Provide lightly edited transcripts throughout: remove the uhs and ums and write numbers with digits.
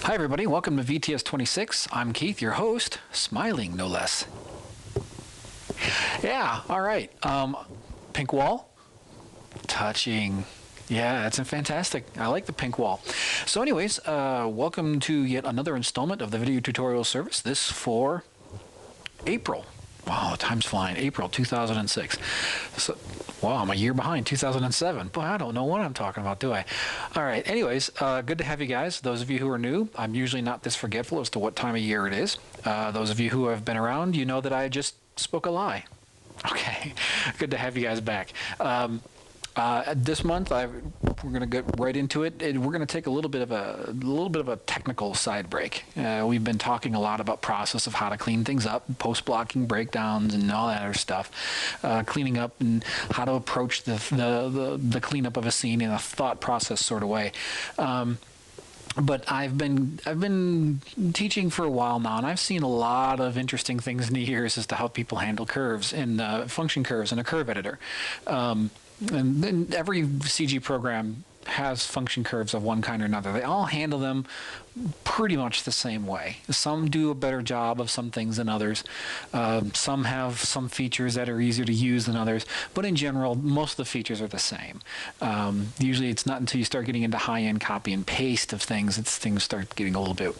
Hi everybody, welcome to VTS26. I'm Keith, your host, smiling no less. Yeah, all right. Pink wall, touching. Yeah, that's fantastic. I like the pink wall. So anyways, welcome to yet another installment of the video tutorial service. This for April. Wow, time's flying. April 2006. So, wow, I'm a year behind, 2007. Boy, I don't know what I'm talking about, do I? All right, anyways, good to have you guys. Those of you who are new, I'm usually not this forgetful as to what time of year it is. Those of you who have been around, you know that I just spoke a lie. Okay, good to have you guys back. This month, we're going to get right into it. We're going to take a little bit of a technical side break. We've been talking a lot about process of how to clean things up, post-blocking breakdowns, and all that other stuff. Cleaning up and how to approach the cleanup of a scene in a thought process sort of way. But I've been teaching for a while now, and I've seen a lot of interesting things in the years as to how people handle curves and function curves in a curve editor. And then every CG program has function curves of one kind or another. They all handle them pretty much the same way. Some do a better job of some things than others. Some have some features that are easier to use than others. But in general, most of the features are the same. Usually it's not until you start getting into high-end copy and paste of things that things start getting a little bit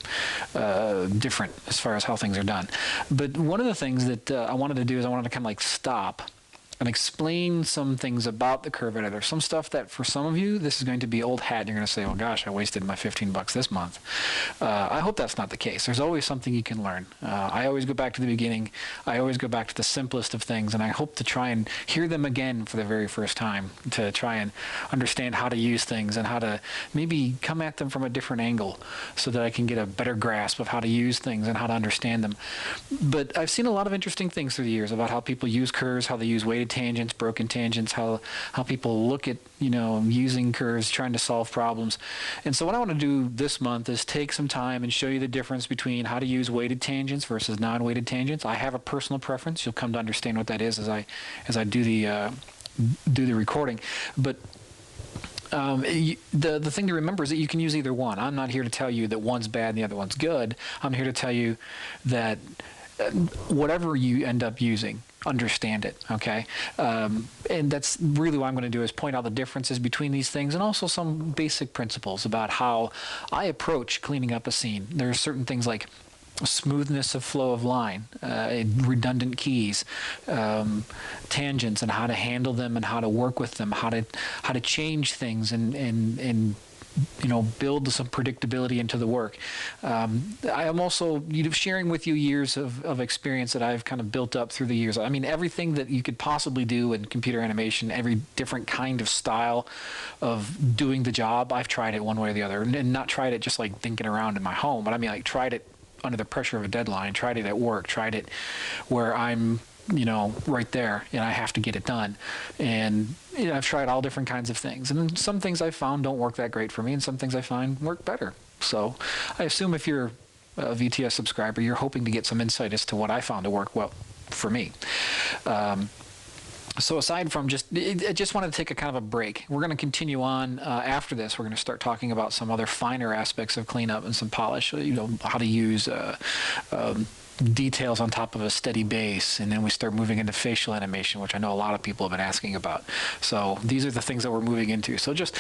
different as far as how things are done. But one of the things that I wanted to do is I wanted to kind of like stop and explain some things about the curve editor. Some stuff that for some of you, this is going to be old hat. And you're going to say, well, gosh, I wasted my 15 bucks this month. I hope that's not the case. There's always something you can learn. I always go back to the beginning. I always go back to the simplest of things. And I hope to try and hear them again for the very first time, to try and understand how to use things and how to maybe come at them from a different angle so that I can get a better grasp of how to use things and how to understand them. But I've seen a lot of interesting things through the years about how people use curves, how they use weighted tangents, broken tangents, how people look at, using curves, trying to solve problems. And so what I want to do this month is take some time and show you the difference between how to use weighted tangents versus non-weighted tangents. I have a personal preference. You'll come to understand what that is as I do the recording. But the thing to remember is that you can use either one. I'm not here to tell you that one's bad and the other one's good. I'm here to tell you that whatever you end up using, understand it, okay? And that's really what I'm going to do, is point out the differences between these things and also some basic principles about how I approach cleaning up a scene. There are certain things like smoothness of flow of line, redundant keys, tangents, and how to handle them and how to work with them, how to change things and build some predictability into the work. I am also sharing with you years of experience that I've kind of built up through the years. I mean, everything that you could possibly do in computer animation, every different kind of style of doing the job, I've tried it one way or the other. And not tried it just like thinking around in my home, but I mean, like tried it under the pressure of a deadline, tried it at work, tried it where I'm right there and I have to get it done. And I've tried all different kinds of things, and some things I found don't work that great for me, and some things I find work better. So I assume if you're a VTS subscriber, you're hoping to get some insight as to what I found to work well for me. So aside from I just wanted to take a kind of a break. We're going to continue on after this. We're going to start talking about some other finer aspects of cleanup and some polish, how to use details on top of a steady base, and then we start moving into facial animation, which I know a lot of people have been asking about. So these are the things that we're moving into. So just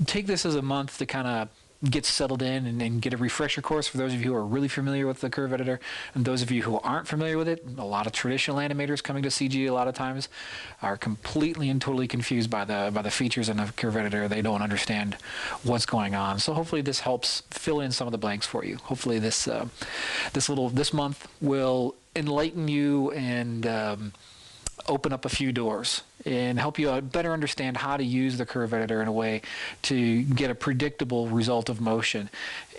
take this as a month to kind of get settled in and get a refresher course for those of you who are really familiar with the curve editor, and those of you who aren't familiar with it. A lot of traditional animators coming to CG a lot of times are completely and totally confused by the features in a curve editor. They don't understand what's going on. So hopefully this helps fill in some of the blanks for you. Hopefully this month will enlighten you and open up a few doors and help you better understand how to use the curve editor in a way to get a predictable result of motion,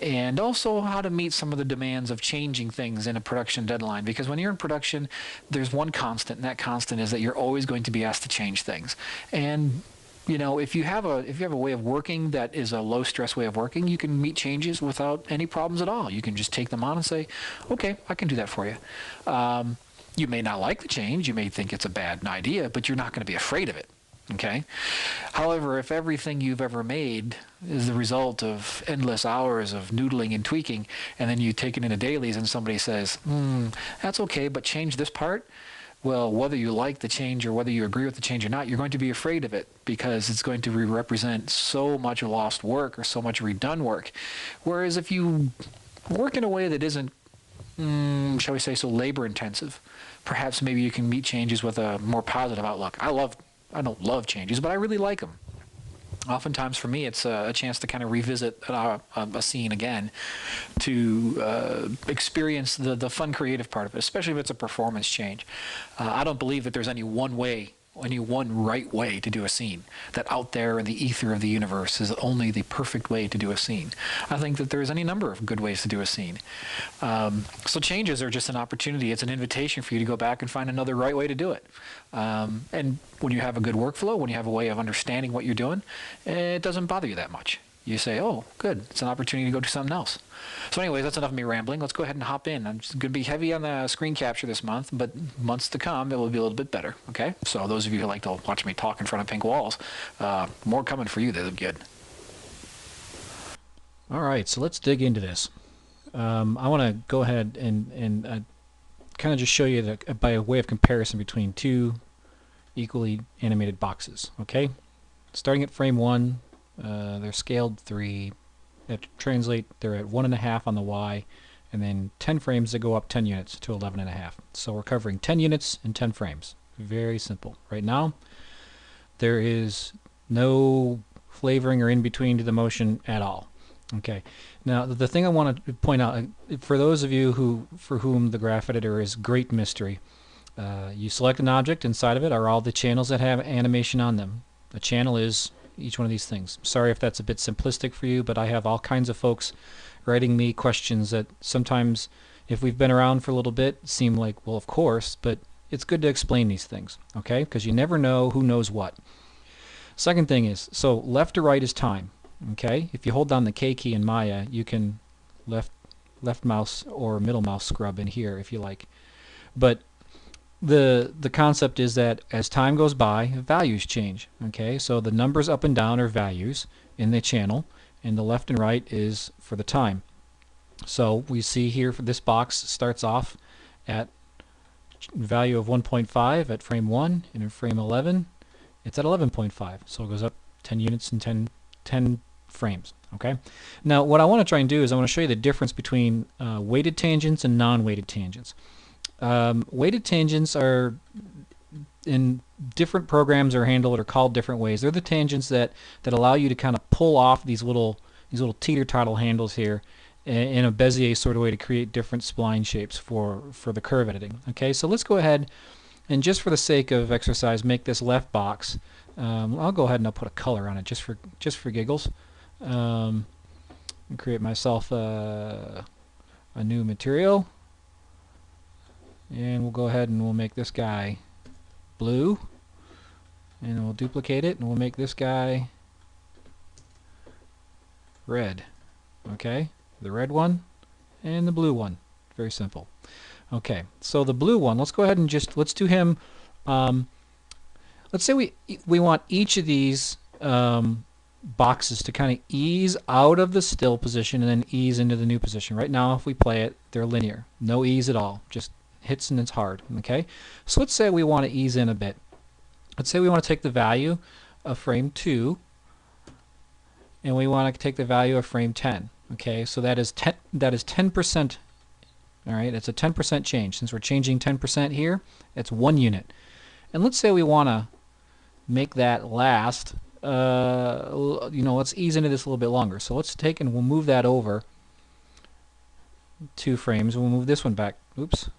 and also how to meet some of the demands of changing things in a production deadline. Because when you're in production, there's one constant, and that constant is that you're always going to be asked to change things. And if you have a way of working that is a low stress way of working, you can meet changes without any problems at all. You can just take them on and say, okay, I can do that for you. You may not like the change, you may think it's a bad idea, but you're not going to be afraid of it. Okay? However, if everything you've ever made is the result of endless hours of noodling and tweaking, and then you take it into dailies and somebody says, that's okay, but change this part, well, whether you like the change or whether you agree with the change or not, you're going to be afraid of it because it's going to represent so much lost work or so much redone work. Whereas if you work in a way that isn't, shall we say, so labor intensive, perhaps maybe you can meet changes with a more positive outlook. I don't love changes, but I really like them. Oftentimes for me, it's a chance to kind of revisit a scene again, to experience the fun creative part of it, especially if it's a performance change. I don't believe that there's any one right way to do a scene, that out there in the ether of the universe is only the perfect way to do a scene. I think that there's any number of good ways to do a scene. So changes are just an opportunity. It's an invitation for you to go back and find another right way to do it. And when you have a good workflow, when you have a way of understanding what you're doing, it doesn't bother you that much. You say, oh, good, it's an opportunity to go do something else. So anyways, that's enough of me rambling. Let's go ahead and hop in. I'm just going to be heavy on the screen capture this month, but months to come, it will be a little bit better, okay? So those of you who like to watch me talk in front of pink walls, more coming for you. They look good. All right, so let's dig into this. I want to go ahead and kind of just show you by way of comparison between two equally animated boxes, okay? Starting at frame 1, they're scaled 3. They have to translate, they're at 1.5 on the Y, and then 10 frames that go up 10 units to 11.5. So we're covering 10 units in 10 frames. Very simple. Right now, there is no flavoring or in between to the motion at all. Okay. Now, the thing I want to point out, for those of you for whom the graph editor is great mystery, you select an object. Inside of it are all the channels that have animation on them. A channel is each one of these things. Sorry if that's a bit simplistic for you, but I have all kinds of folks writing me questions that sometimes, if we've been around for a little bit, seem like, well, of course, but it's good to explain these things, okay? Because you never know who knows what. Second thing is, so left to right is time, okay? If you hold down the K key in Maya, you can left mouse or middle mouse scrub in here if you like. But the concept is that as time goes by, values change. Okay, so the numbers up and down are values in the channel, and the left and right is for the time. So we see here for this box starts off at value of 1.5 at frame 1, and in frame 11 it's at 11.5. So it goes up 10 units in 10 frames. Okay. Now what I want to try and do is I want to show you the difference between weighted tangents and non-weighted tangents. Weighted tangents are, in different programs, are handled or called different ways. They're the tangents that allow you to kind of pull off these little teeter-totter handles here in a Bezier sort of way to create different spline shapes for the curve editing. Okay, so let's go ahead and, just for the sake of exercise, make this left box. I'll go ahead and I'll put a color on it just for giggles. And create myself a new material. And we'll go ahead and we'll make this guy blue, and we'll duplicate it, and we'll make this guy red. Okay, the red one and the blue one. Very simple. Okay, so the blue one, let's go ahead and let's do him. Let's say we want each of these boxes to kind of ease out of the still position and then ease into the new position. Right now, if we play it, they're linear, no ease at all, just hits and it's hard. Okay, so let's say we want to ease in a bit. Let's say we want to take the value of frame 2 and we want to take the value of frame 10. Okay, so that is 10%. All right, it's a 10% change. Since we're changing 10% here, it's 1 unit. And let's say we want to make that last, let's ease into this a little bit longer. So let's take and we'll move that over 2 frames. We'll move this one back. Oops.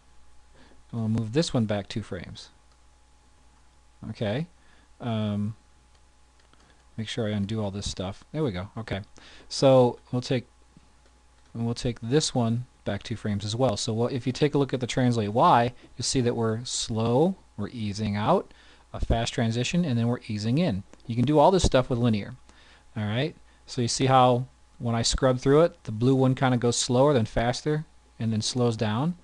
We'll move this one back 2 frames. Okay. Make sure I undo all this stuff. There we go. Okay. So we'll take this one back 2 frames as well. So if you take a look at the translate Y, you'll see that we're slow, we're easing out, a fast transition, and then we're easing in. You can do all this stuff with linear. All right. So you see how when I scrub through it, the blue one kind of goes slower, then faster, and then slows down.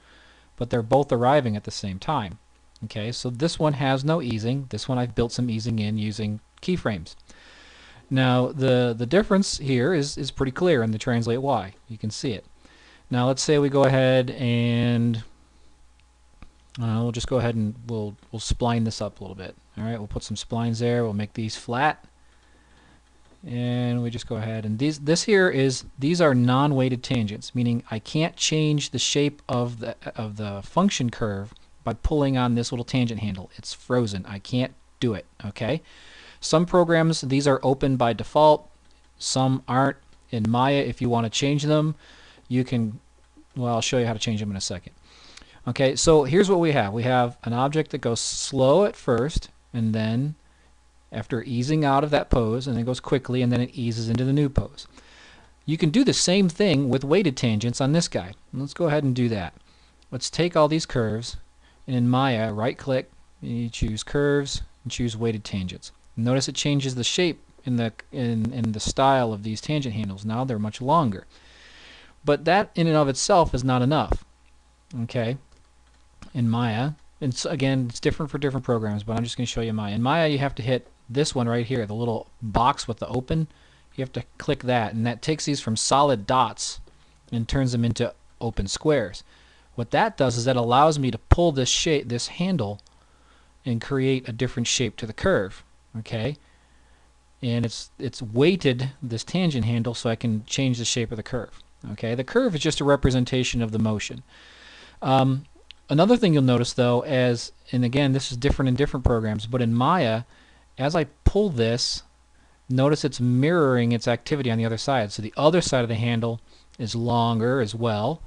But they're both arriving at the same time. Okay, so this one has no easing. This one I've built some easing in using keyframes. Now the difference here is pretty clear in the translate Y. You can see it. Now let's say we go ahead and we'll just go ahead and we'll spline this up a little bit. All right, we'll put some splines there. We'll make these flat, and we just go ahead and these are non-weighted tangents, meaning I can't change the shape of the function curve by pulling on this little tangent handle. It's frozen. I can't do it. Okay. Some programs, these are open by default. Some aren't. In Maya, if you want to change them, you can. Well, I'll show you how to change them in a second. Okay, so here's what we have. We have an object that goes slow at first, and then after easing out of that pose, and then goes quickly, and then it eases into the new pose. You can do the same thing with weighted tangents on this guy. Let's go ahead and do that. Let's take all these curves, and in Maya, right-click, you choose Curves, and choose Weighted Tangents. Notice it changes the shape in the style of these tangent handles. Now they're much longer. But that in and of itself is not enough. Okay, in Maya, and so again, it's different for different programs, but I'm just going to show you Maya. In Maya, you have to hit this one right here, the little box with the open. You have to click that, and that takes these from solid dots and turns them into open squares. What that does is that allows me to pull this shape, this handle, and create a different shape to the curve. Okay, and it's weighted, this tangent handle, so I can change the shape of the curve. Okay, the curve is just a representation of the motion. Another thing you'll notice though, and again this is different in different programs, but in Maya, as I pull this, notice it's mirroring its activity on the other side. So the other side of the handle is longer as well,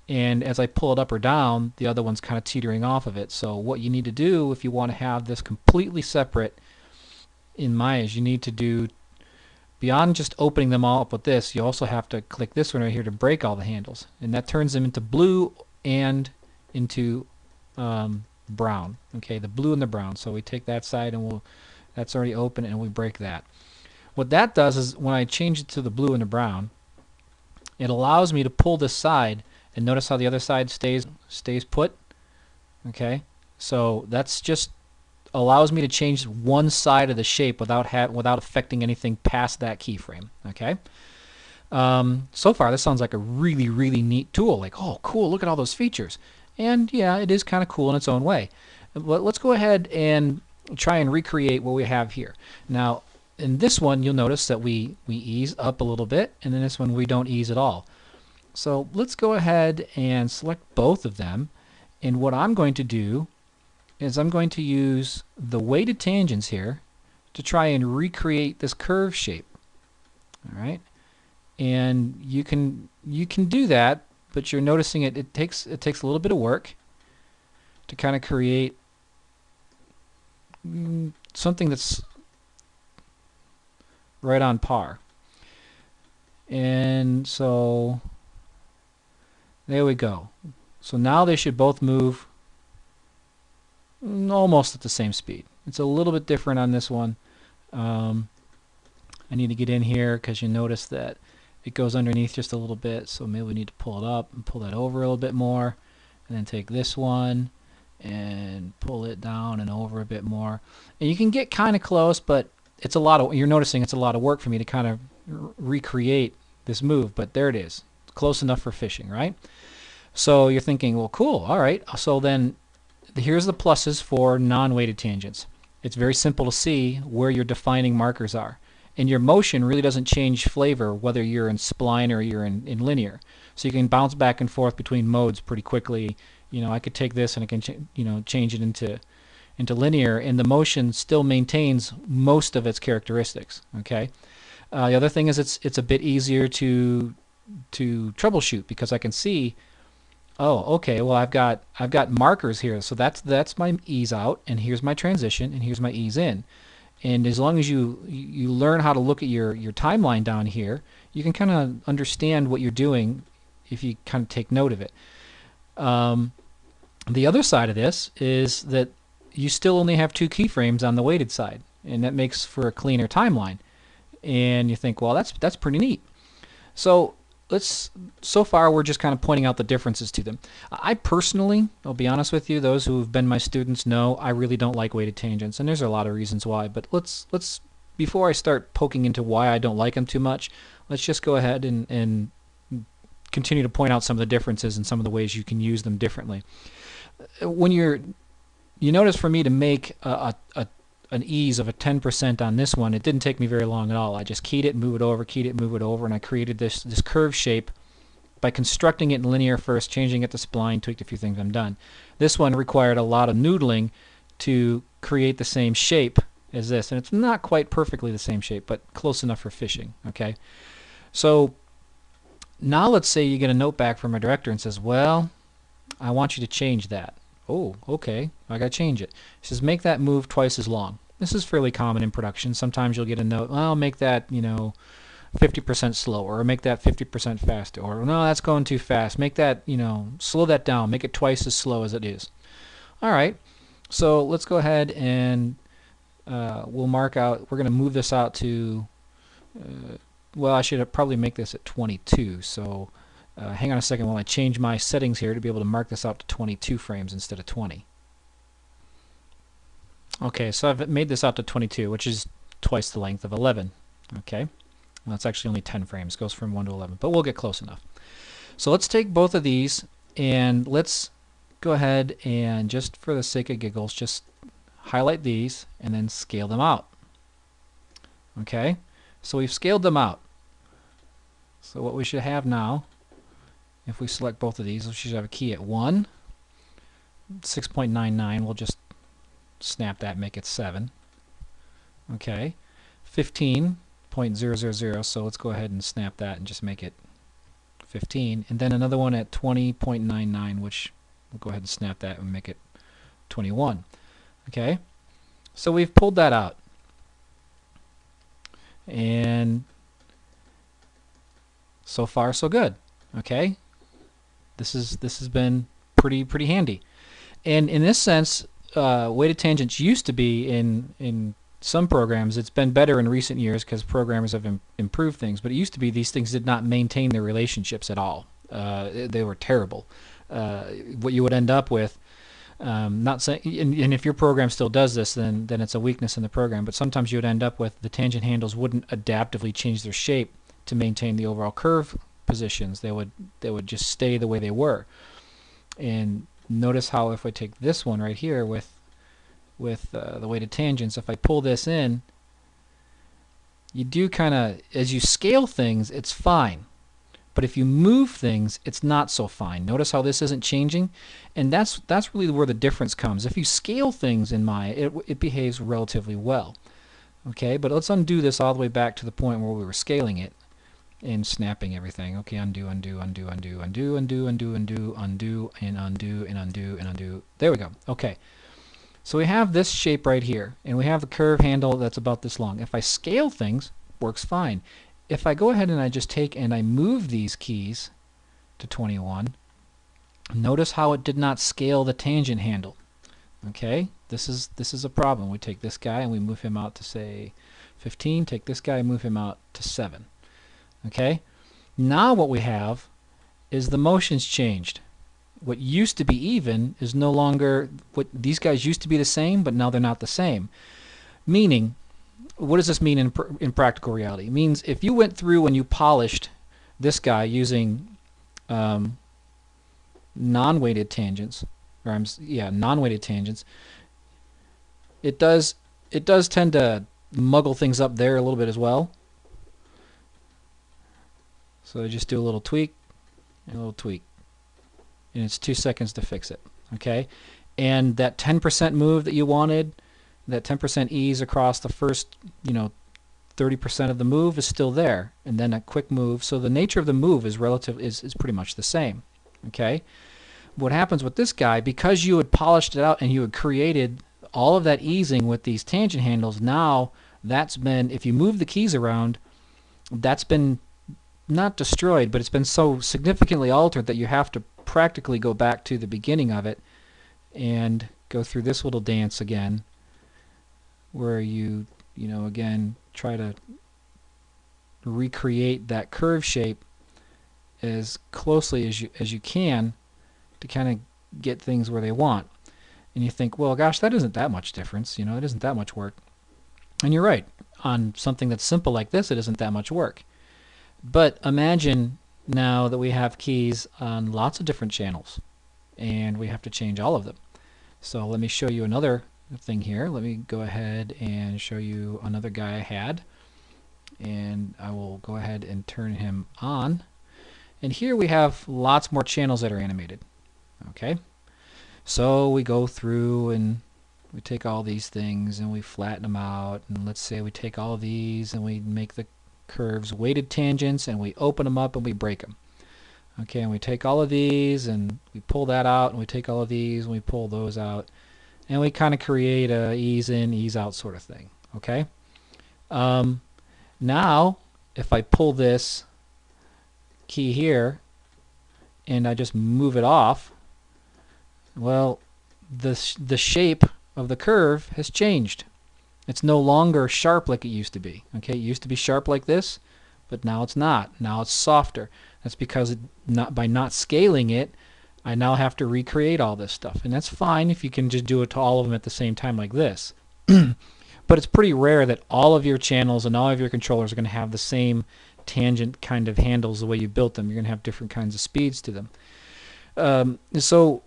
and as I pull it up or down, the other one's kind of teetering off of it. So what you need to do if you want to have this completely separate in Maya is you need to do, beyond just opening them all up with this, you also have to click this one right here to break all the handles, and that turns them into blue and into brown. Okay, the blue and the brown. So we take that side and that's already open, and we break that. What that does is when I change it to the blue and the brown, it allows me to pull this side, and notice how the other side stays put. Okay, so that's just allows me to change one side of the shape without affecting anything past that keyframe. Okay. So far this sounds like a really neat tool. Like, oh cool, look at all those features. And yeah, it is kind of cool in its own way. But let's go ahead and try and recreate what we have here. Now in this one you'll notice that we ease up a little bit, and in this one we don't ease at all. So let's go ahead and select both of them, and what I'm going to do is I'm going to use the weighted tangents here to try and recreate this curve shape. All right, and you can do that, but you're noticing it takes a little bit of work to kind of create something that's right on par. And so there we go. So now they should both move almost at the same speed. It's a little bit different on this one. I need to get in here because you notice that it goes underneath just a little bit, so maybe we need to pull it up and pull that over a little bit more, and then take this one and pull it down and over a bit more. And you can get kind of close, but it's a lot of, you're noticing it's a lot of work for me to kind of recreate this move, but there it is. Close enough for fishing, right? So you're thinking, well, cool, all right. So then here's the pluses for non-weighted tangents. It's very simple to see where your defining markers are. And your motion really doesn't change flavor whether you're in spline or you're in linear. So you can bounce back and forth between modes pretty quickly. You know, I could take this and I can change it into linear, and the motion still maintains most of its characteristics. Okay. The other thing is it's a bit easier to troubleshoot because I can see, oh, okay, well I've got markers here, so that's my ease out, and here's my transition, and here's my ease in. And as long as you learn how to look at your timeline down here, you can kind of understand what you're doing if you kind of take note of it. The other side of this is that you still only have 2 keyframes on the weighted side, and that makes for a cleaner timeline. And you think, well, that's pretty neat. So so far we're just kind of pointing out the differences to them. I personally, I'll be honest with you, those who have been my students know I really don't like weighted tangents, and there's a lot of reasons why. But let's before I start poking into why I don't like them too much, let's just go ahead and continue to point out some of the differences and some of the ways you can use them differently. When you notice for me to make an ease of a 10% on this one, it didn't take me very long at all. I just keyed it, move it over, keyed it, move it over, and I created this curve shape by constructing it in linear first, changing it to spline, tweaked a few things, I'm done. This one required a lot of noodling to create the same shape as this, and it's not quite perfectly the same shape, but close enough for fishing. Okay, so now let's say you get a note back from a director and says, well, I want you to change that. Oh, okay, I got to change it. It says make that move twice as long. This is fairly common in production. Sometimes you'll get a note, well, make that, 50% slower, or make that 50% faster, or no, that's going too fast. Make that, slow that down. Make it twice as slow as it is. All right, so let's go ahead and we'll mark out, we're going to move this out to, well, I should probably make this at 22. So hang on a second while I change my settings here to be able to mark this out to 22 frames instead of 20. Okay, so I've made this out to 22, which is twice the length of 11. Okay, well, it's actually only 10 frames. It goes from 1 to 11, but we'll get close enough. So let's take both of these and let's go ahead and, just for the sake of giggles, just highlight these and then scale them out. Okay, so we've scaled them out. So what we should have now, if we select both of these, we should have a key at 1, 6.99. We'll just snap that, make it 7. Okay, 15.000. So let's go ahead and snap that and just make it 15. And then another one at 20.99, which we'll go ahead and snap that and make it 21. Okay, so we've pulled that out, and so far so good. Okay, this has been pretty handy. And in this sense, weighted tangents used to be in some programs. It's been better in recent years because programmers have improved things, but it used to be these things did not maintain their relationships at all. They were terrible. What you would end up with, not saying, and if your program still does this, then it's a weakness in the program, but sometimes you would end up with the tangent handles wouldn't adaptively change their shape to maintain the overall curve positions. They would just stay the way they were. And notice how if I take this one right here with the weighted tangents, if I pull this in, you do kind of, as you scale things, it's fine. But if you move things, it's not so fine. Notice how this isn't changing, and that's really where the difference comes. If you scale things in Maya, it behaves relatively well. Okay, but let's undo this all the way back to the point where we were scaling it and snapping everything. Okay, undo, undo, undo, undo, undo, undo, undo, undo, undo, and undo, and undo, and undo. There we go. Okay, so we have this shape right here, and we have the curve handle that's about this long. If I scale things, works fine. If I go ahead and I just take and I move these keys to 21, notice how it did not scale the tangent handle. Okay, this is a problem. We take this guy and we move him out to, say, 15. Take this guy and move him out to 7. Okay, now what we have is the motion's changed. What used to be even is no longer, what these guys used to be the same, but now they're not the same. Meaning, what does this mean in practical reality? It means if you went through and you polished this guy using non-weighted tangents, or non-weighted tangents, it does tend to muggle things up there a little bit as well. So just do a little tweak and a little tweak, and it's 2 seconds to fix it. Okay, and that 10% move that you wanted, that 10% ease across the first 30% of the move is still there, and then a quick move. So the nature of the move is is pretty much the same. Okay, what happens with this guy, because you had polished it out and you had created all of that easing with these tangent handles, now that's been, if you move the keys around, that's been not destroyed, but it's been so significantly altered that you have to practically go back to the beginning of it and go through this little dance again, where you again try to recreate that curve shape as closely as you can to kind of get things where they want. And you think, well, gosh, that isn't that much difference. You know, it isn't that much work. And you're right. On something that's simple like this, it isn't that much work. But imagine now that we have keys on lots of different channels, and we have to change all of them. So let me show you another thing here. Let me go ahead and show you another guy I had, and I will go ahead and turn him on. And here we have lots more channels that are animated. Okay, so we go through and we take all these things and we flatten them out, and let's say we take all of these and we make the curves weighted tangents, and we open them up and we break them. Okay, and we take all of these and we pull that out, and we take all of these and we pull those out, and we kind of create a ease in, ease out sort of thing. Okay, now if I pull this key here and I just move it off, well, the shape of the curve has changed. It's no longer sharp like it used to be. Okay, it used to be sharp like this, but now it's not. Now it's softer. That's because by not scaling it, I now have to recreate all this stuff. And that's fine if you can just do it to all of them at the same time like this. But it's pretty rare that all of your channels and all of your controllers are going to have the same tangent kind of handles the way you built them. You're going to have different kinds of speeds to them. So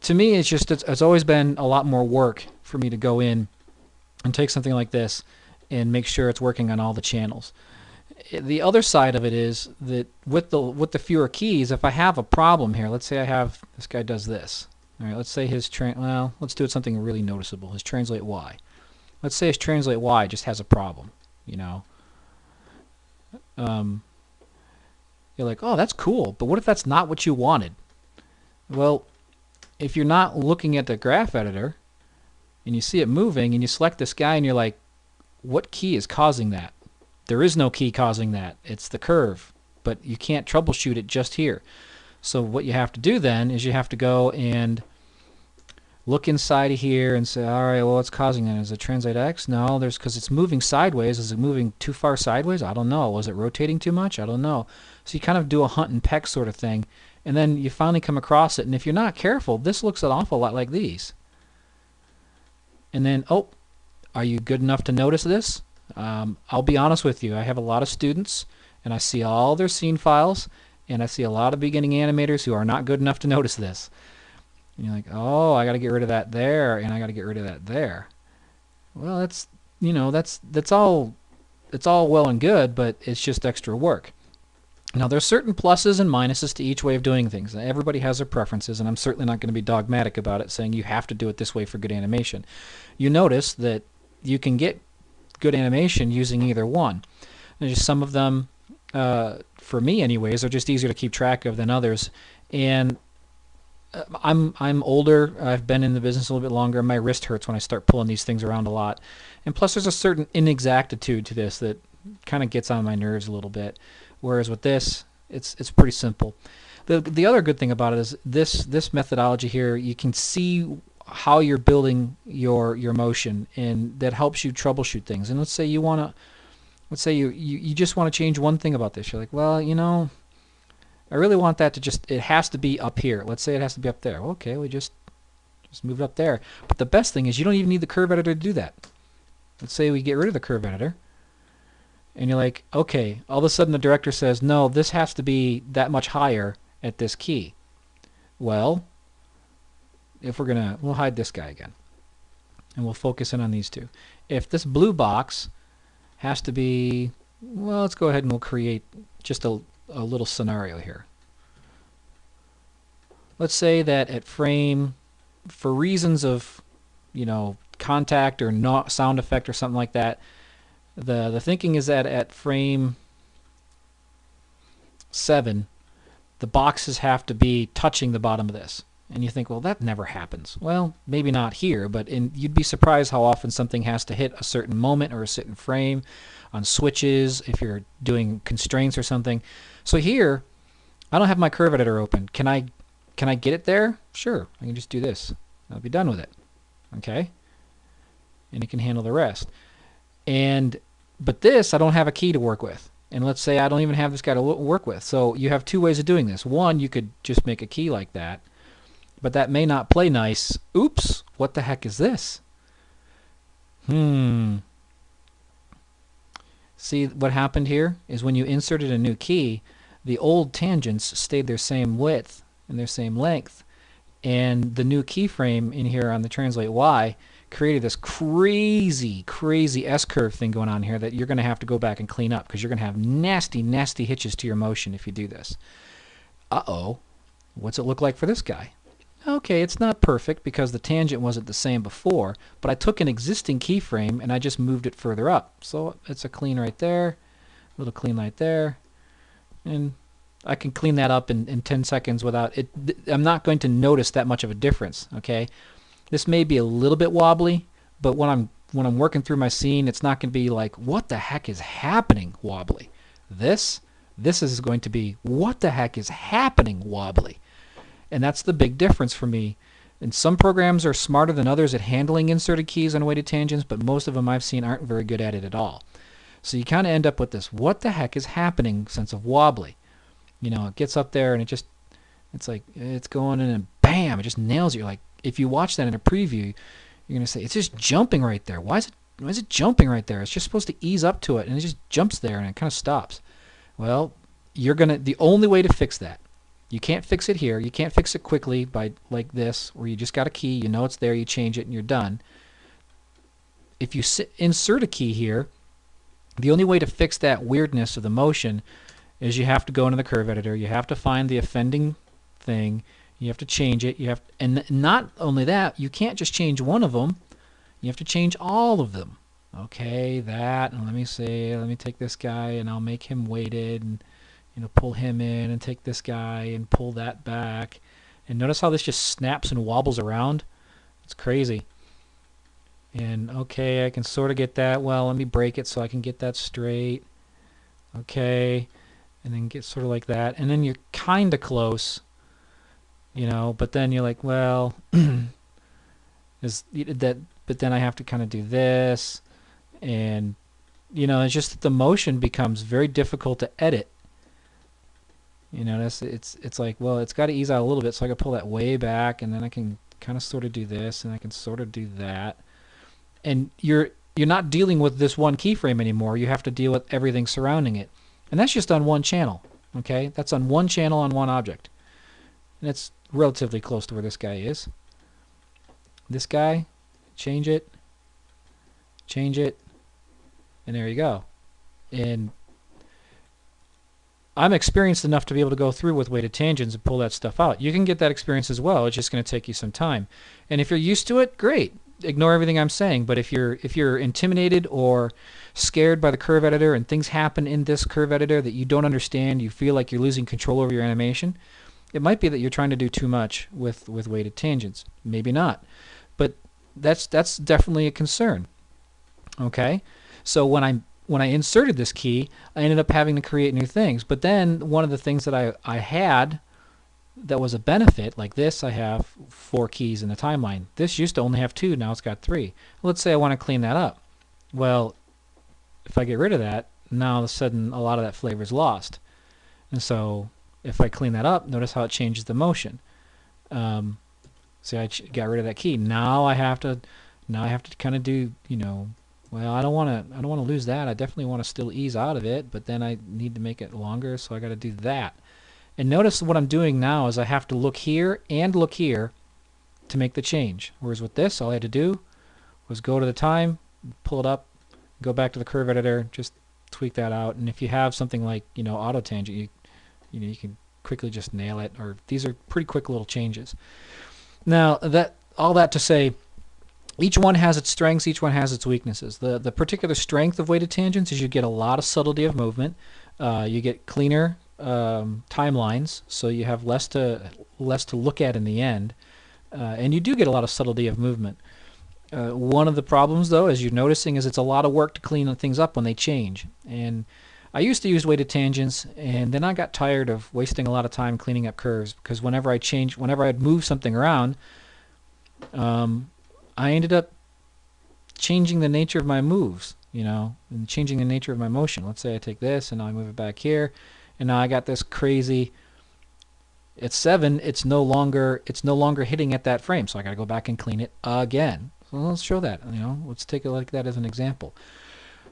to me, it's always been a lot more work for me to go in and take something like this and make sure it's working on all the channels. The other side of it is that with the fewer keys, if I have a problem here, let's say I have this guy does this. All right, let's say let's do it something really noticeable. His translate Y. Let's say his translate Y just has a problem. You know, you're like, oh, that's cool, but what if that's not what you wanted? Well, if you're not looking at the graph editor and you see it moving and you select this guy and you're like, what key is causing that? There is no key causing that. It's the curve, but you can't troubleshoot it just here. So what you have to do then is you have to go and look inside of here and say, all right, well, what's causing that? Is it translate X? No, because it's moving sideways. Is it moving too far sideways? I don't know. Was it rotating too much? I don't know. So you kind of do a hunt and peck sort of thing, and then you finally come across it. And if you're not careful, this looks an awful lot like these. And then, oh, are you good enough to notice this? I'll be honest with you. I have a lot of students, and I see all their scene files, and I see a lot of beginning animators who are not good enough to notice this. And you're like, oh, I got to get rid of that there, and I got to get rid of that there. Well, that's all. It's all well and good, but it's just extra work. Now, there's certain pluses and minuses to each way of doing things. Everybody has their preferences, and I'm certainly not going to be dogmatic about it, saying you have to do it this way for good animation. You notice that you can get good animation using either one. There's just some of them, for me anyways, are just easier to keep track of than others. And I'm older. I've been in the business a little bit longer. My wrist hurts when I start pulling these things around a lot. And plus, there's a certain inexactitude to this that kind of gets on my nerves a little bit. Whereas with this, it's pretty simple. The other good thing about it is this methodology here. You can see how you're building your motion, and that helps you troubleshoot things. And let's say you just want to change one thing about this. You're like, well, I really want that to it has to be up here. Let's say it has to be up there. Okay, we just move it up there. But the best thing is you don't even need the curve editor to do that. Let's say we get rid of the curve editor. And you're like, okay, all of a sudden the director says, no, this has to be that much higher at this key. Well, we'll hide this guy again. And we'll focus in on these two. If this blue box has to be, well, let's go ahead and we'll create just a little scenario here. Let's say that at frame, for reasons of, contact or not sound effect or something like that, the thinking is that at frame 7, the boxes have to be touching the bottom of this. And you think, well, that never happens. Well, maybe not here, but you'd be surprised how often something has to hit a certain moment or a certain frame on switches if you're doing constraints or something. So here, I don't have my curve editor open. Can I get it there? Sure, I can just do this. I'll be done with it. Okay? And it can handle the rest. But this, I don't have a key to work with. And let's say I don't even have this guy to work with. So you have two ways of doing this. One, you could just make a key like that, but that may not play nice. Oops, what the heck is this? See, what happened here is when you inserted a new key, the old tangents stayed their same width and their same length, and the new keyframe in here on the translate Y created this crazy S-curve thing going on here that you're going to have to go back and clean up, because you're going to have nasty hitches to your motion if you do this. Uh-oh, what's it look like for this guy? Okay, it's not perfect because the tangent wasn't the same before, but I took an existing keyframe and I just moved it further up. So it's a clean right there, a little clean right there, and I can clean that up in 10 seconds without it. I'm not going to notice that much of a difference, okay? This may be a little bit wobbly, but when I'm working through my scene, it's not going to be like, what the heck is happening wobbly. This is going to be, what the heck is happening wobbly. And that's the big difference for me. And some programs are smarter than others at handling inserted keys on weighted tangents, but most of them I've seen aren't very good at it at all. So you kind of end up with this, what the heck is happening sense of wobbly. You know, it gets up there and it's like, it's going in and bam, it just nails it. You're like, if you watch that in a preview, you're going to say, it's just jumping right there. Why is it jumping right there? It's just supposed to ease up to it, and it just jumps there and it kind of stops. Well, the only way to fix that, you can't fix it here. You can't fix it quickly by like this, where you just got a key, you know it's there, you change it, and you're done. If you insert a key here, the only way to fix that weirdness of the motion is you have to go into the curve editor. You have to find the offending thing. You have to change it. And not only that, you can't just change one of them. You have to change all of them. Okay, that. And let me take this guy and I'll make him weighted, and pull him in, and take this guy and pull that back. And notice how this just snaps and wobbles around. It's crazy. And okay, I can sort of get that. Well, let me break it so I can get that straight. Okay, and then get sort of like that. And then you're kind of close, but then you're like, well, but then I have to kind of do this. And, it's just that the motion becomes very difficult to edit. It's like, well, it's got to ease out a little bit, so I can pull that way back, and then I can kind of sort of do this, and I can sort of do that. And you're not dealing with this one keyframe anymore. You have to deal with everything surrounding it. And that's just on one channel, okay? That's on one channel on one object. And it's relatively close to where this guy is. This guy, change it, and there you go. And I'm experienced enough to be able to go through with weighted tangents and pull that stuff out. You can get that experience as well. It's just going to take you some time. And if you're used to it, great. Ignore everything I'm saying. But if you're intimidated or scared by the curve editor and things happen in this curve editor that you don't understand, you feel like you're losing control over your animation, it might be that you're trying to do too much with weighted tangents. Maybe not. But that's definitely a concern. Okay? So when I inserted this key, I ended up having to create new things. But then one of the things that I had that was a benefit, like this, I have 4 keys in the timeline. This used to only have 2, now it's got 3. Let's say I want to clean that up. Well, if I get rid of that, now all of a sudden a lot of that flavor is lost. And so if I clean that up, notice how it changes the motion. See, I got rid of that key. Now I have to kind of do, well, I don't want to lose that. I definitely want to still ease out of it, but then I need to make it longer, so I got to do that. And notice what I'm doing now is I have to look here and look here to make the change. Whereas with this, all I had to do was go to the time, pull it up, go back to the curve editor, just tweak that out. And if you have something like, auto tangent, you can quickly just nail it. Or these are pretty quick little changes. Now, all that to say, each one has its strengths, each one has its weaknesses. The particular strength of weighted tangents is you get a lot of subtlety of movement. You get cleaner timelines, so you have less to look at in the end, and you do get a lot of subtlety of movement. One of the problems, though, as you're noticing, is it's a lot of work to clean things up when they change. And I used to use weighted tangents, and then I got tired of wasting a lot of time cleaning up curves, because whenever I'd move something around, I ended up changing the nature of my moves. you know, and changing the nature of my motion. Let's say I take this and now I move it back here, and now I got this crazy. At 7, it's no longer hitting at that frame, so I got to go back and clean it again. So let's show that. You know, let's take a look at that as an example.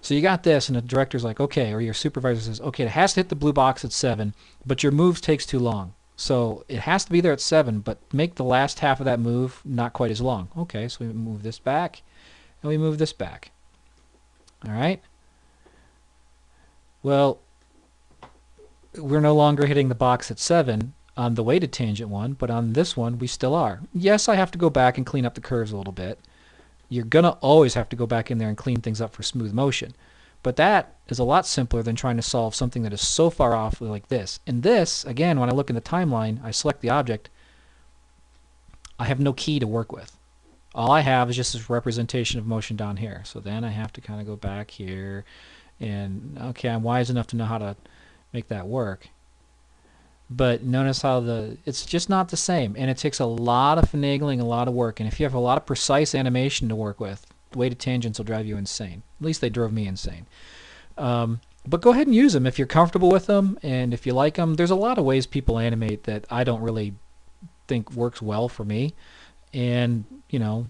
So you got this, and the director's like, okay, or your supervisor says, okay, it has to hit the blue box at 7, but your move takes too long. So it has to be there at 7, but make the last half of that move not quite as long. Okay, so we move this back, and we move this back. All right? Well, we're no longer hitting the box at 7 on the weighted tangent one, but on this one we still are. Yes, I have to go back and clean up the curves a little bit. You're going to always have to go back in there and clean things up for smooth motion. But that is a lot simpler than trying to solve something that is so far off like this. In this, again, when I look in the timeline, I select the object, I have no key to work with. All I have is just this representation of motion down here. So then I have to kind of go back here and, okay, I'm wise enough to know how to make that work. But notice how it's just not the same, and it takes a lot of finagling, a lot of work. And if you have a lot of precise animation to work with, weighted tangents will drive you insane. At least they drove me insane. But go ahead and use them if you're comfortable with them, and if you like them. There's a lot of ways people animate that I don't really think works well for me, and you know,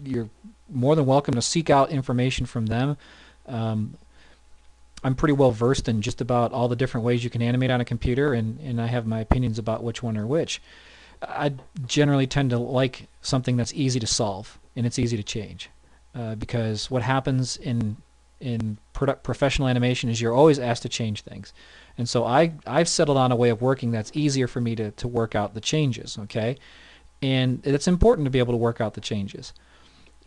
you're more than welcome to seek out information from them. I'm pretty well versed in just about all the different ways you can animate on a computer, and I have my opinions about which one are which. I generally tend to like something that's easy to solve and it's easy to change, because what happens in professional animation is you're always asked to change things, and so I've settled on a way of working that's easier for me to work out the changes. Okay, and it's important to be able to work out the changes.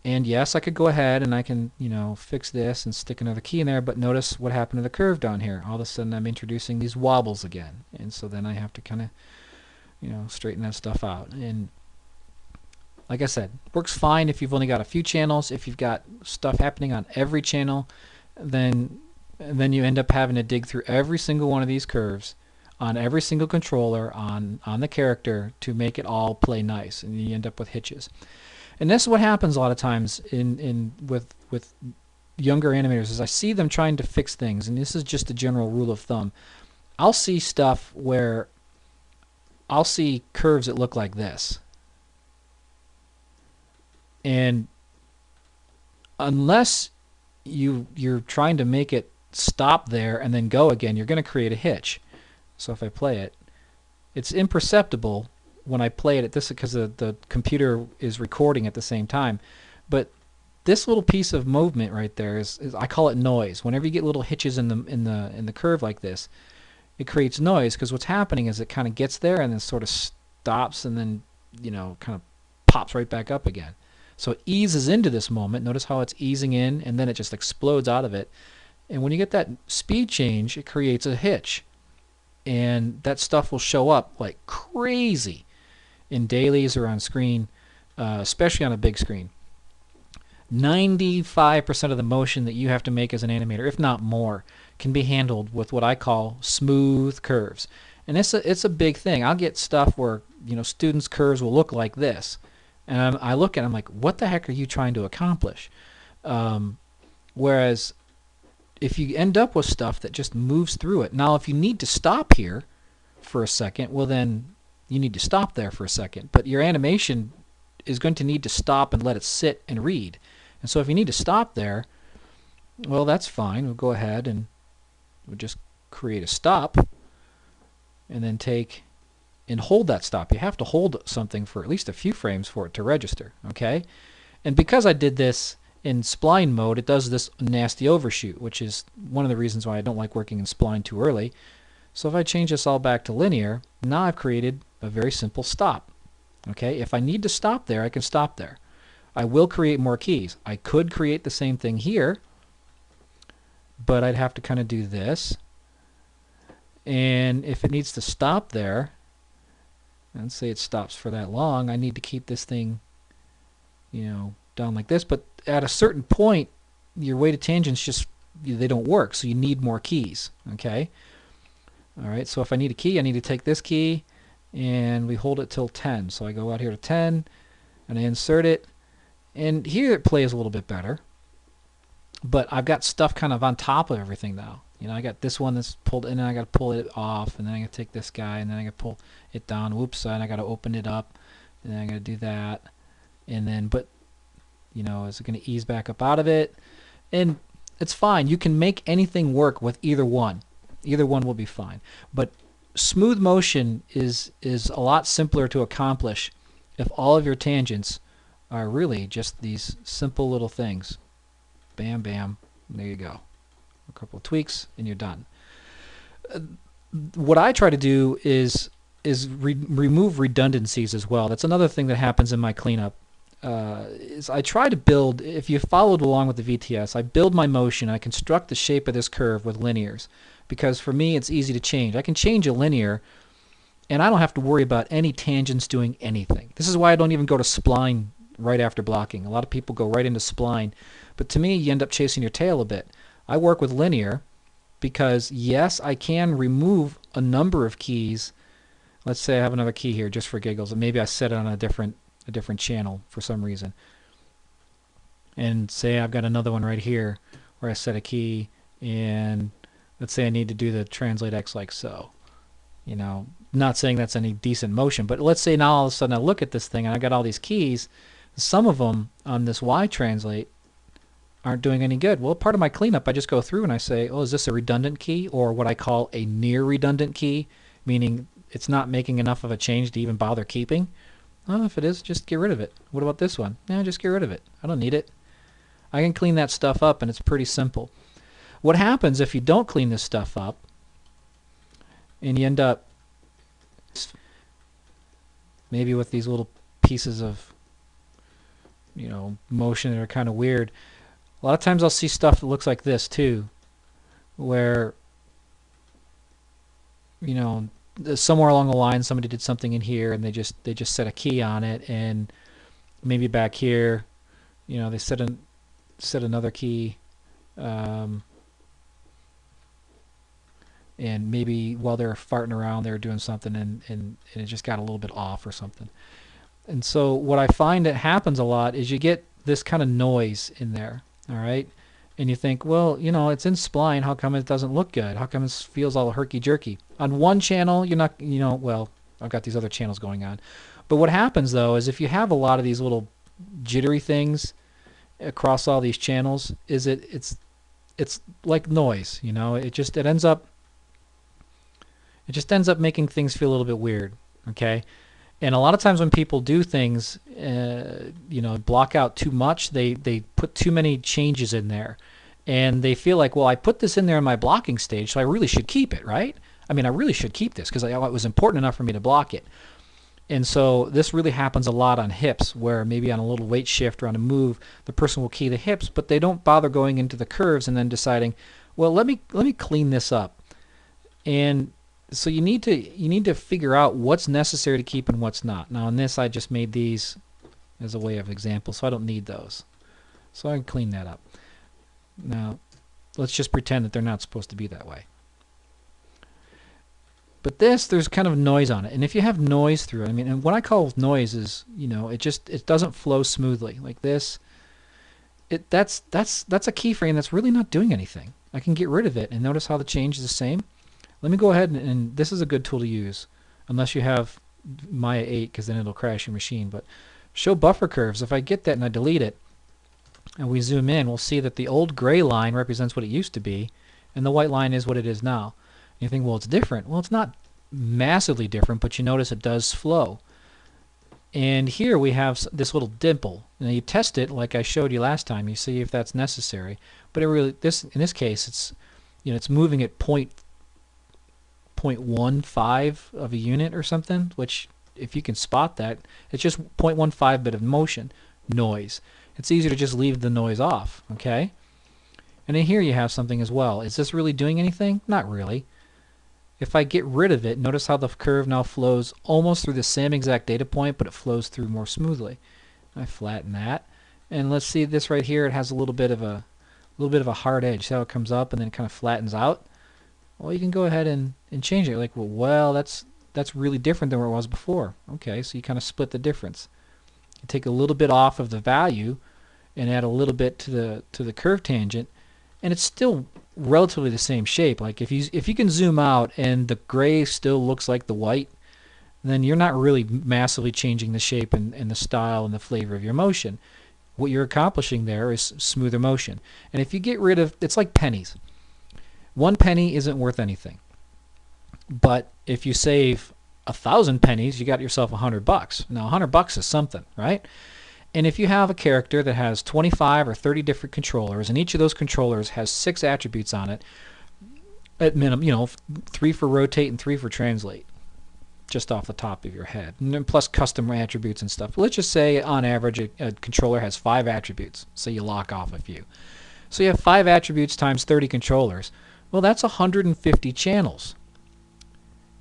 And yes, I could go ahead and I can, you know, fix this and stick another key in there, but notice what happened to the curve down here. All of a sudden I'm introducing these wobbles again. And so then I have to kind of, you know, straighten that stuff out. And like I said, works fine if you've only got a few channels. If you've got stuff happening on every channel, then you end up having to dig through every single one of these curves on every single controller on the character to make it all play nice, and you end up with hitches. And this is what happens a lot of times with younger animators, is I see them trying to fix things, and this is just a general rule of thumb. I'll see stuff where I'll see curves that look like this, and unless you're trying to make it stop there and then go again, you're going to create a hitch. So if I play it, it's imperceptible when I play it at this because the computer is recording at the same time. But this little piece of movement right there is I call it noise. Whenever you get little hitches in the curve like this, it creates noise, because what's happening is it kind of gets there and then sort of stops and then, you know, kind of pops right back up again. So it eases into this moment. Notice how it's easing in and then it just explodes out of it. And when you get that speed change, it creates a hitch. And that stuff will show up like crazy in dailies or on screen, especially on a big screen. 95% of the motion that you have to make as an animator, if not more, can be handled with what I call smooth curves. And it's a big thing. I'll get stuff where, you know, students' curves will look like this. And I look at it, I'm like, what the heck are you trying to accomplish? Whereas if you end up with stuff that just moves through it. Now, if you need to stop here for a second, well, then you need to stop there for a second. But your animation is going to need to stop and let it sit and read. And so if you need to stop there, well, that's fine. We'll go ahead and we'll just create a stop and then take and hold that stop. You have to hold something for at least a few frames for it to register, okay? And because I did this in spline mode, it does this nasty overshoot, which is one of the reasons why I don't like working in spline too early. So if I change this all back to linear, now I've created a very simple stop. Okay, if I need to stop there, I can stop there. I will create more keys. I could create the same thing here, but I'd have to kind of do this. And if it needs to stop there, and say it stops for that long, I need to keep this thing, you know, down like this. But at a certain point, your weighted tangents just, they don't work, so you need more keys. Okay. All right, so if I need a key, I need to take this key and we hold it till 10. So I go out here to 10 and I insert it, and here it plays a little bit better. but I've got stuff kind of on top of everything now. You know, I got this one that's pulled in, and I got to pull it off, and then I got to take this guy, and then I got to pull it down. Whoops, and I got to open it up, and then I got to do that, and then, but, you know, is it going to ease back up out of it? And it's fine. You can make anything work with either one. Either one will be fine. But smooth motion is a lot simpler to accomplish if all of your tangents are really just these simple little things. Bam, bam, there you go. A couple of tweaks and you're done. What I try to do is remove redundancies as well. That's another thing that happens in my cleanup. Is I try to build, if you followed along with the VTS, I build my motion, I construct the shape of this curve with linears, because for me it's easy to change. I can change a linear and I don't have to worry about any tangents doing anything. This is why I don't even go to spline right after blocking. A lot of people go right into spline, but to me you end up chasing your tail a bit. I work with linear because yes, I can remove a number of keys. Let's say I have another key here just for giggles, and maybe I set it on a different channel for some reason, and say I've got another one right here where I set a key, and let's say I need to do the translate X like so. You know, not saying that's any decent motion, but let's say now all of a sudden I look at this thing and I got all these keys. Some of them on this Y translate aren't doing any good. Well, part of my cleanup, I just go through and I say, oh, is this a redundant key, or what I call a near redundant key, meaning it's not making enough of a change to even bother keeping? Oh, if it is, just get rid of it. What about this one? Yeah, just get rid of it. I don't need it. I can clean that stuff up, and it's pretty simple. What happens if you don't clean this stuff up and you end up maybe with these little pieces of, you know, motion that are kind of weird? A lot of times I'll see stuff that looks like this too, where, you know, somewhere along the line somebody did something in here and they just set a key on it, and maybe back here, you know, they set another key, and maybe while they're farting around they're doing something, and it just got a little bit off or something. And so what I find that happens a lot is you get this kind of noise in there, all right? And you think, well, you know, it's in spline. How come it doesn't look good? How come it feels all herky-jerky? On one channel, you're not, you know, well, I've got these other channels going on. But what happens, though, is if you have a lot of these little jittery things across all these channels, is it's like noise, you know? It just ends up making things feel a little bit weird, okay? And a lot of times when people do things, you know, block out too much, they put too many changes in there. And they feel like, well, I put this in there in my blocking stage, so I really should keep it, right? I mean, I really should keep this because it was important enough for me to block it. And so this really happens a lot on hips, where maybe on a little weight shift or on a move, the person will key the hips, but they don't bother going into the curves and then deciding, well, let me clean this up. And so you need to figure out what's necessary to keep and what's not. Now in this, I just made these as a way of example, so I don't need those. So I can clean that up. Now let's just pretend that they're not supposed to be that way. But this, there's kind of noise on it, and if you have noise through it, I mean, and what I call noise is, you know, it doesn't flow smoothly like this. That's a keyframe that's really not doing anything. I can get rid of it, and notice how the change is the same. Let me go ahead and this is a good tool to use, unless you have Maya 8, because then it'll crash your machine. But show buffer curves. If I get that and I delete it, and we zoom in, we'll see that the old gray line represents what it used to be, and the white line is what it is now. And you think, well, it's different. Well, it's not massively different, but you notice it does flow. And here we have this little dimple. Now you test it like I showed you last time. You see if that's necessary. But it really, in this case, it's, you know, it's moving at 0.15 of a unit or something, which if you can spot that, it's just 0.15 bit of motion, noise. It's easier to just leave the noise off, okay? And in here you have something as well. Is this really doing anything? Not really. If I get rid of it, notice how the curve now flows almost through the same exact data point, but it flows through more smoothly. I flatten that, and let's see this right here. It has a little bit of a hard edge. See how it comes up and then it kind of flattens out? Well, you can go ahead and change it. Like, well, that's really different than where it was before. Okay, so you kind of split the difference. You take a little bit off of the value and add a little bit to the curve tangent, and it's still relatively the same shape. Like if you can zoom out and the gray still looks like the white, then you're not really massively changing the shape and the style and the flavor of your motion. What you're accomplishing there is smoother motion. And if you get rid of, it's like pennies. 1 penny isn't worth anything. But if you save 1,000 pennies, you got yourself $100. Now $100 is something, right? And if you have a character that has 25 or 30 different controllers, and each of those controllers has 6 attributes on it, at minimum, 3 for rotate and 3 for translate, just off the top of your head, and then plus custom attributes and stuff. But let's just say on average a controller has 5 attributes, so you lock off a few. So you have 5 attributes times 30 controllers. Well, that's 150 channels.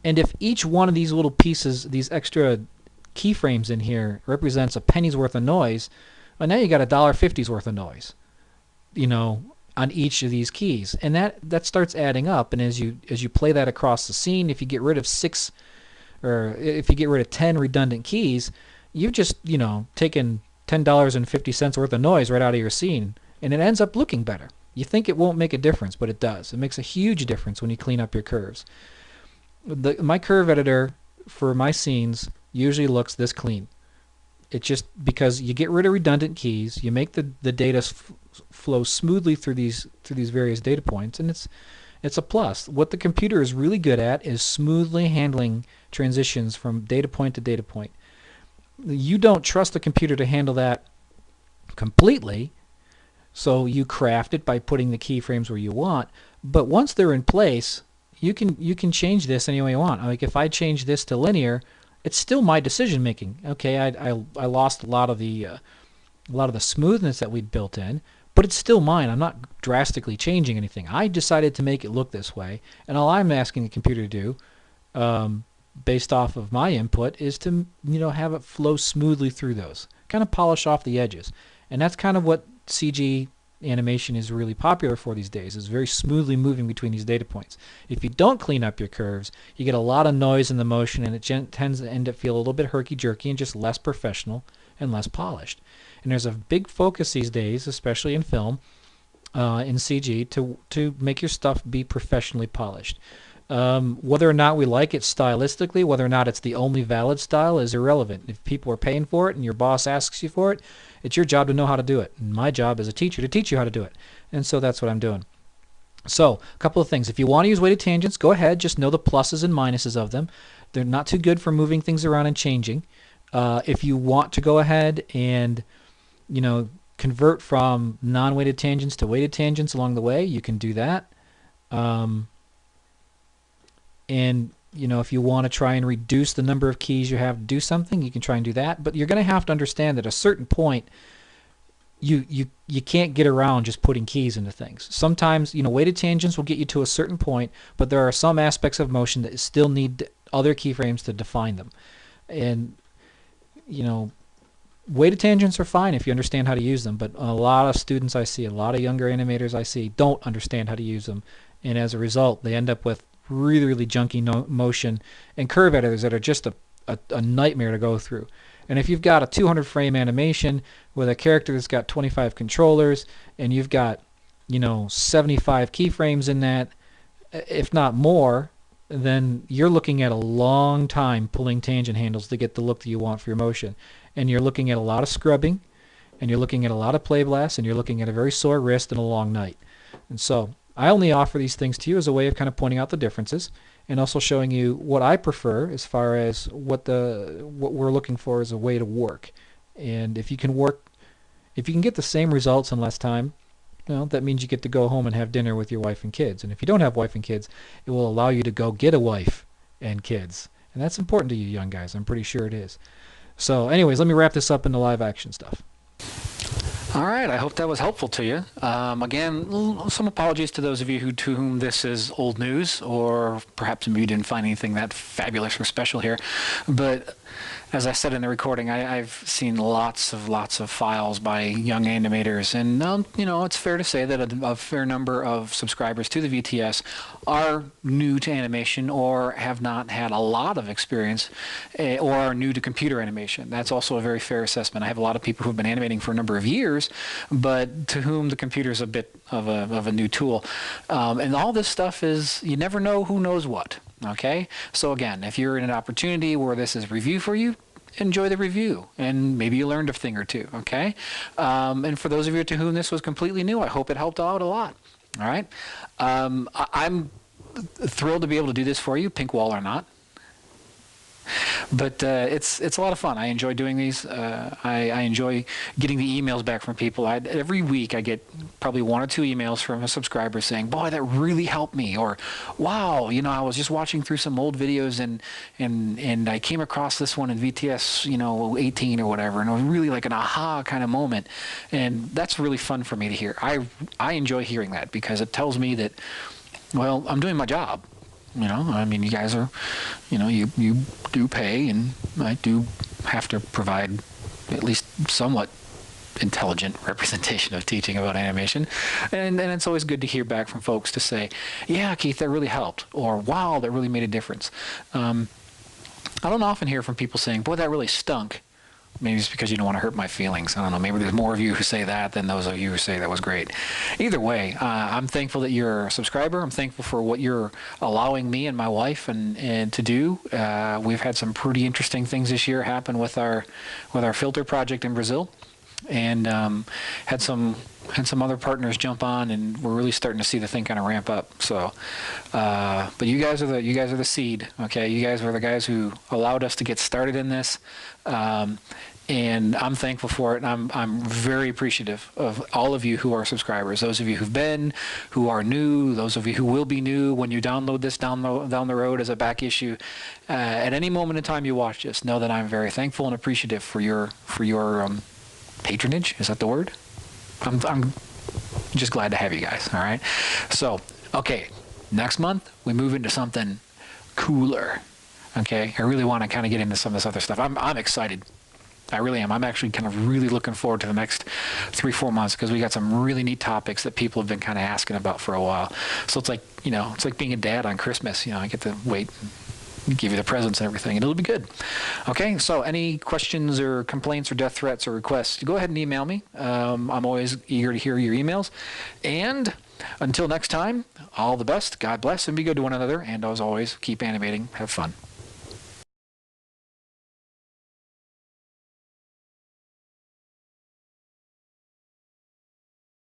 And if each one of these little pieces, these extra keyframes in here, represents a penny's worth of noise, well, now you got $1.50's worth of noise, on each of these keys, and that starts adding up. And as you play that across the scene, if you get rid of 6, or if you get rid of 10 redundant keys, you've just taken $10.50 worth of noise right out of your scene, and it ends up looking better. You think it won't make a difference, but it does. It makes a huge difference when you clean up your curves. My curve editor for my scenes usually looks this clean. It's just because you get rid of redundant keys, you make the data flow smoothly through these various data points, and it's a plus. What the computer is really good at is smoothly handling transitions from data point to data point. You don't trust the computer to handle that completely, so you craft it by putting the keyframes where you want. But once they're in place, you can change this any way you want. Like if I change this to linear, it's still my decision making. Okay, I lost a lot of the smoothness that we'd built in, but it's still mine. I'm not drastically changing anything. I decided to make it look this way, and all I'm asking the computer to do, based off of my input, is to have it flow smoothly through those, kind of polish off the edges. And that's kind of what CG animation is really popular for these days, is very smoothly moving between these data points. If you don't clean up your curves, you get a lot of noise in the motion, and it tends to end up feel a little bit herky-jerky and just less professional and less polished. And there's a big focus these days, especially in film, in CG, to make your stuff be professionally polished. Whether or not we like it stylistically, whether or not it's the only valid style, is irrelevant. If people are paying for it and your boss asks you for it, it's your job to know how to do it. And my job as a teacher to teach you how to do it. And so that's what I'm doing. So a couple of things. If you want to use weighted tangents, go ahead. Just know the pluses and minuses of them. They're not too good for moving things around and changing. If you want to go ahead and convert from non-weighted tangents to weighted tangents along the way, you can do that. And if you want to try and reduce the number of keys you have to do something, you can try and do that. But you're going to have to understand that at a certain point, you can't get around just putting keys into things. Sometimes, weighted tangents will get you to a certain point, but there are some aspects of motion that still need other keyframes to define them. And, weighted tangents are fine if you understand how to use them, but a lot of students I see, a lot of younger animators I see, don't understand how to use them. And as a result, they end up with really, really junky motion and curve editors that are just a nightmare to go through. And if you've got a 200 frame animation with a character that's got 25 controllers and you've got 75 keyframes in that, if not more, then you're looking at a long time pulling tangent handles to get the look that you want for your motion. And you're looking at a lot of scrubbing, and you're looking at a lot of play blasts, and you're looking at a very sore wrist and a long night. And so I only offer these things to you as a way of kind of pointing out the differences and also showing you what I prefer as far as what we're looking for as a way to work. And if you can get the same results in less time, that means you get to go home and have dinner with your wife and kids. And if you don't have wife and kids, it will allow you to go get a wife and kids. And that's important to you young guys. I'm pretty sure it is. So anyways, let me wrap this up into live action stuff. All right, I hope that was helpful to you. Again, some apologies to those of you to whom this is old news, or perhaps you didn't find anything that fabulous or special here. But as I said in the recording, I've seen lots of files by young animators, and it's fair to say that a fair number of subscribers to the VTS are new to animation or have not had a lot of experience, or are new to computer animation. That's also a very fair assessment. I have a lot of people who've been animating for a number of years, but to whom the computer is a bit of a new tool. And all this stuff is, you never know who knows what. Okay, so again, if you're in an opportunity where this is review for you, enjoy the review, and maybe you learned a thing or two. Okay, and for those of you to whom this was completely new, I hope it helped out a lot. All right, I'm thrilled to be able to do this for you, pink wall or not. But it's a lot of fun. I enjoy doing these. I enjoy getting the emails back from people. Every week I get probably 1 or 2 emails from a subscriber saying, "Boy, that really helped me," or "Wow, I was just watching through some old videos and I came across this one in VTS 18 or whatever, and it was really like an aha kind of moment." And that's really fun for me to hear. I enjoy hearing that because it tells me that, well, I'm doing my job. I mean, you guys are, you do pay, and I do have to provide at least somewhat intelligent representation of teaching about animation. And it's always good to hear back from folks to say, "Yeah, Keith, that really helped," or "Wow, that really made a difference." I don't often hear from people saying, "Boy, that really stunk." Maybe it's because you don't want to hurt my feelings. I don't know. Maybe there's more of you who say that than those of you who say that was great. Either way, I'm thankful that you're a subscriber. I'm thankful for what you're allowing me and my wife and to do. We've had some pretty interesting things this year happen with our filter project in Brazil, and had some other partners jump on, and we're really starting to see the thing kind of ramp up. So, but you guys are the seed. Okay, you guys were the guys who allowed us to get started in this. And I'm thankful for it, and I'm very appreciative of all of you who are subscribers, those of you who've been, who are new, those of you who will be new when you download this down the road as a back issue. At any moment in time you watch this, know that I'm very thankful and appreciative for your patronage. Is that the word? I'm just glad to have you guys. All right. So, okay, next month we move into something cooler. Okay, I really want to kind of get into some of this other stuff. I'm excited. I really am. I'm actually kind of really looking forward to the next 3-4 months because we got some really neat topics that people have been kind of asking about for a while. So it's like, it's like being a dad on Christmas. I get to wait and give you the presents and everything, and it'll be good. Okay, so any questions or complaints or death threats or requests, go ahead and email me. I'm always eager to hear your emails. And until next time, all the best, God bless, and be good to one another. And as always, keep animating, have fun.